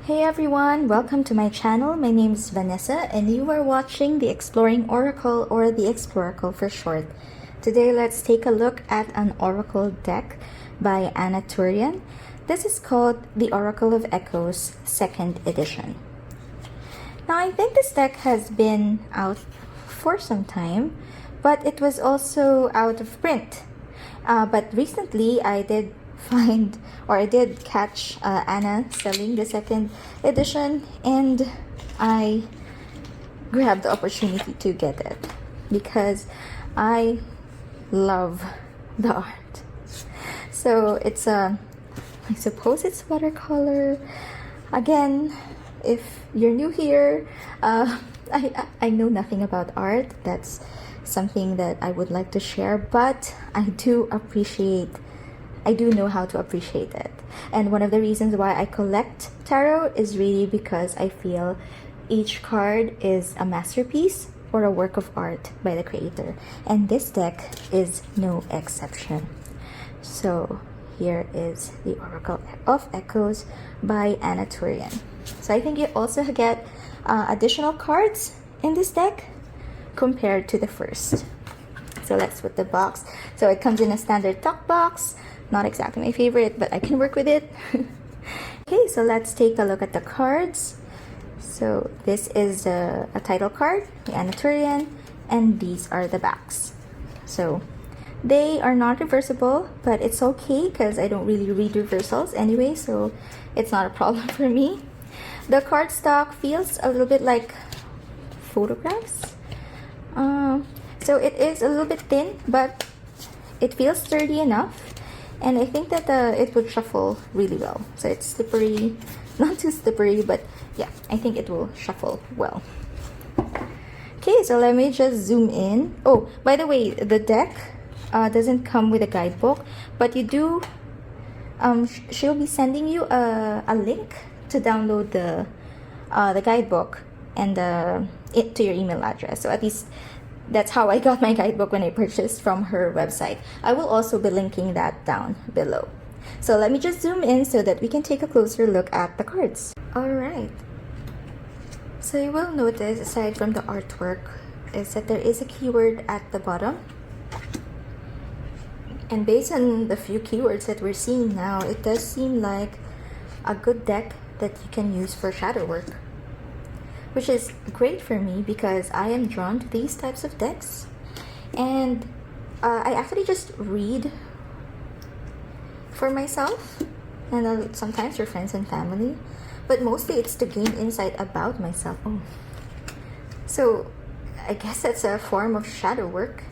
Hey everyone, welcome to my channel. My name is Vanessa and you are watching the Exploring Oracle, or the Exploracle for short. Today let's take a look at an Oracle deck by Anna Turian. This is called the Oracle of Echoes 2nd edition. Now I think this deck has been out for some time, but it was also out of print. But recently I did catch Anna selling the 2nd edition, and I grabbed the opportunity to get it because I love the art. So it's I suppose it's watercolor. Again, if you're new here, I know nothing about art. That's something that I would like to share, but I do know how to appreciate it. And one of the reasons why I collect tarot is really because I feel each card is a masterpiece or a work of art by the creator. And this deck is no exception. So here is the Oracle of Echoes by Anna Turian. So I think you also get additional cards in this deck compared to the first. So let's put the box. So it comes in a standard tuck box. Not exactly my favorite, but I can work with it. Okay, so let's take a look at the cards. So this is a title card by Anna Turian, and these are the backs. So they are not reversible, but it's okay because I don't really read reversals anyway, so it's not a problem for me. The cardstock feels a little bit like photographs. So it is a little bit thin, but it feels sturdy enough. And I think that it would shuffle really well. So it's slippery, not too slippery, but yeah, I think it will shuffle well. Okay, so let me just zoom in. Oh, by the way, the deck doesn't come with a guidebook, but you do, she'll be sending you a link to download the guidebook and it to your email address. So at least that's how I got my guidebook when I purchased from her website. I will also be linking that down below. So let me just zoom in so that we can take a closer look at the cards. Alright. So you will notice, aside from the artwork, is that there is a keyword at the bottom. And based on the few keywords that we're seeing now, it does seem like a good deck that you can use for shadow work, which is great for me because I am drawn to these types of decks. And I actually just read for myself and sometimes for friends and family, but mostly it's to gain insight about myself. Oh. So I guess that's a form of shadow work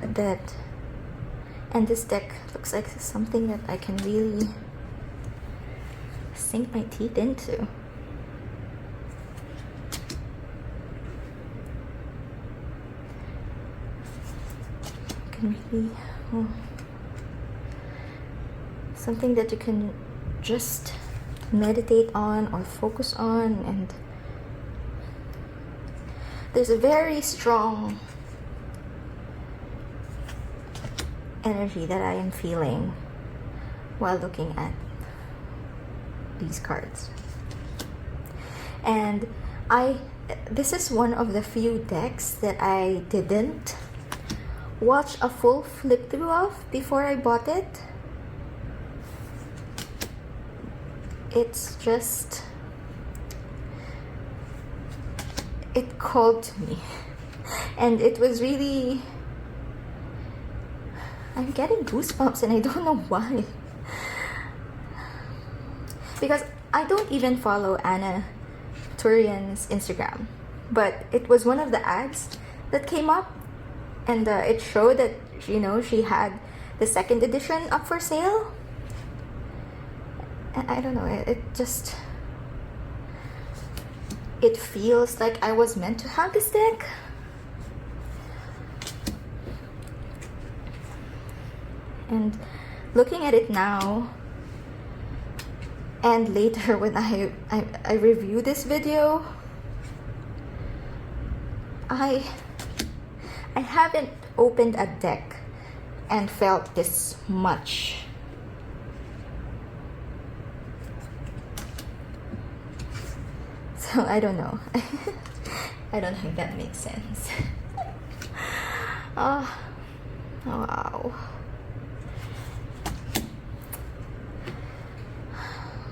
and this deck looks like something that I can really sink my teeth into. Really, something that you can just meditate on or focus on, and there's a very strong energy that I am feeling while looking at these cards. And this is one of the few decks that I didn't watch a full flip through of before I bought it. It's just, it called to me, and it was really, I'm getting goosebumps and I don't know why, because I don't even follow Anna Turian's Instagram, but it was one of the ads that came up. And it showed that, you know, she had the 2nd edition up for sale. And I don't know, it feels like I was meant to have this deck. And looking at it now, and later when I review this video, I haven't opened a deck and felt this much So I don't know. I don't think that makes sense. Oh, wow.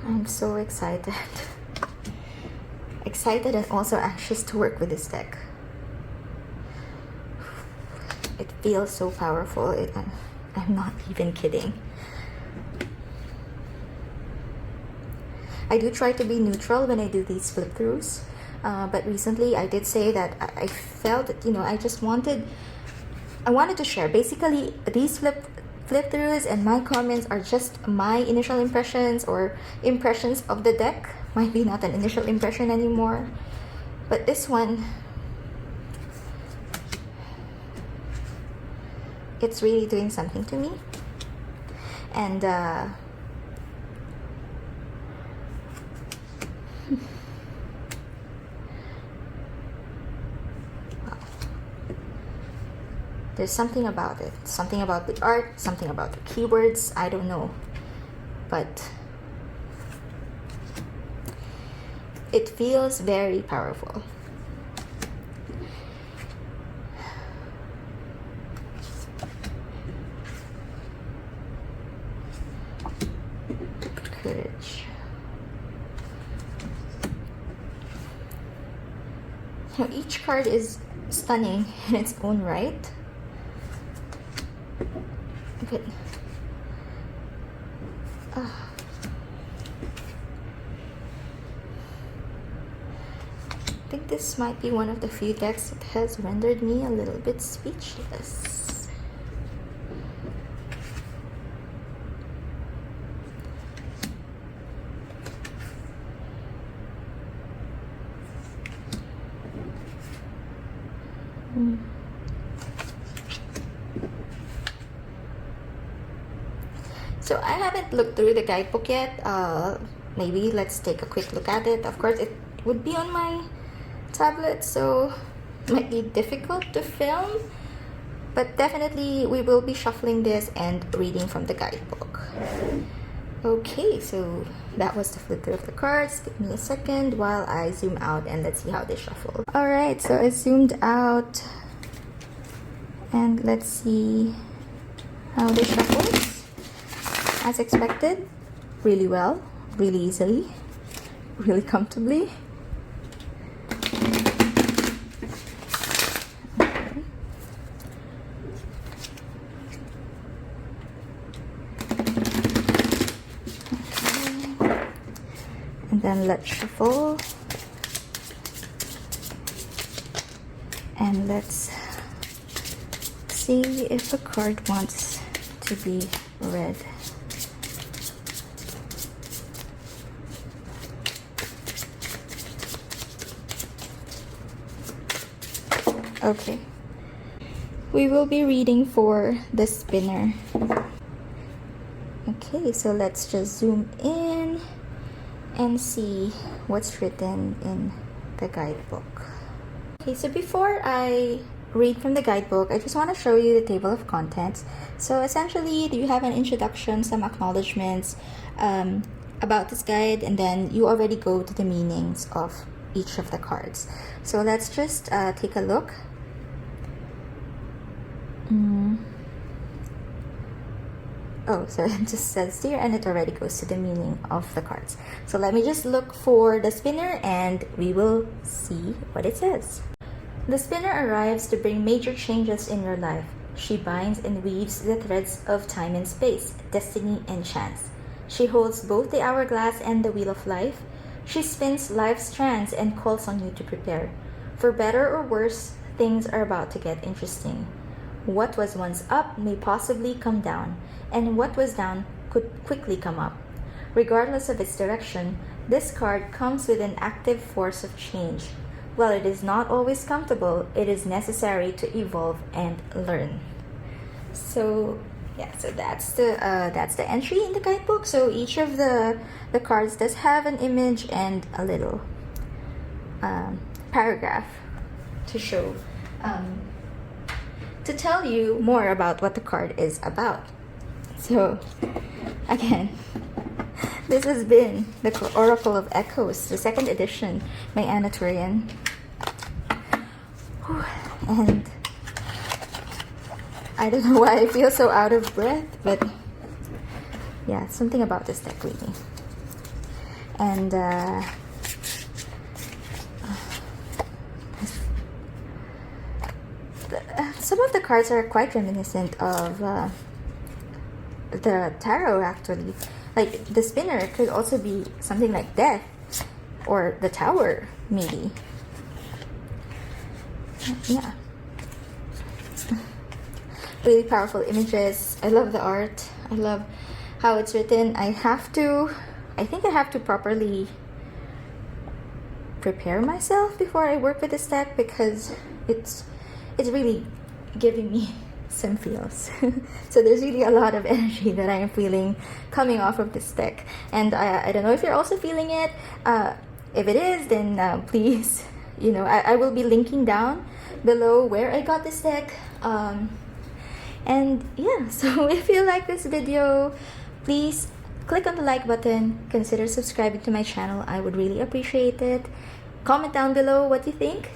I'm so excited. Excited and also anxious to work with this deck. It feels so powerful. I'm not even kidding. I do try to be neutral when I do these flip throughs, but recently I did say that I felt that, you know, I wanted to share. Basically, these flip throughs and my comments are just my initial impressions or impressions of the deck. Might be not an initial impression anymore, but this one, it's really doing something to me. And there's something about it, something about the art, something about the keywords, I don't know, but it feels very powerful. Courage. Now, each card is stunning in its own right. But I think this might be one of the few decks that has rendered me a little bit speechless. So I haven't looked through the guidebook yet. Maybe let's take a quick look at it. Of course, it would be on my tablet, so it might be difficult to film, but definitely we will be shuffling this and reading from the guidebook. Okay, so that was the flip through of the cards. Give me a second while I zoom out and let's see how they shuffle. Alright, so I zoomed out and let's see how they shuffle. As expected, really well, really easily, really comfortably. Okay. And then let's shuffle. And let's see if the card wants to be read. Okay, we will be reading for the spinner. Okay, so let's just zoom in and see what's written in the guidebook. Okay, so before I read from the guidebook, I just want to show you the table of contents. So essentially, you have an introduction, some acknowledgements about this guide, and then you already go to the meanings of each of the cards. So let's just take a look. Oh, so it just says here, and it already goes to the meaning of the cards. So let me just look for the spinner and we will see what it says. The spinner arrives to bring major changes in your life. She binds and weaves the threads of time and space, destiny and chance. She holds both the hourglass and the wheel of life. She spins life's strands and calls on you to prepare. For better or worse, things are about to get interesting. What was once up may possibly come down, and what was down could quickly come up. Regardless of its direction, this card comes with an active force of change. While it is not always comfortable, it is necessary to evolve and learn. So yeah, so that's the entry in the guidebook. So each of the cards does have an image and a little paragraph to show to tell you more about what the card is about. So again, This has been the Oracle of Echoes, the second edition by Anna Turian. And I don't know why I feel so out of breath, but yeah, something about this deck really. And some of the cards are quite reminiscent of the tarot actually. Like the spinner could also be something like death or the tower maybe. Yeah. Really powerful images. I love the art. I love how it's written. I think I have to properly prepare myself before I work with this deck because it's really giving me some feels. So there's really a lot of energy that I am feeling coming off of this deck, and I don't know if you're also feeling it. If it is, then please, you know, I will be linking down below where I got this deck. And yeah, so if you like this video, please click on the like button, consider subscribing to my channel. I would really appreciate it. Comment down below what you think.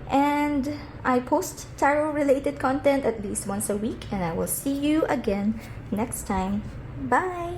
And I post tarot related content at least once a week, and I will see you again next time. Bye!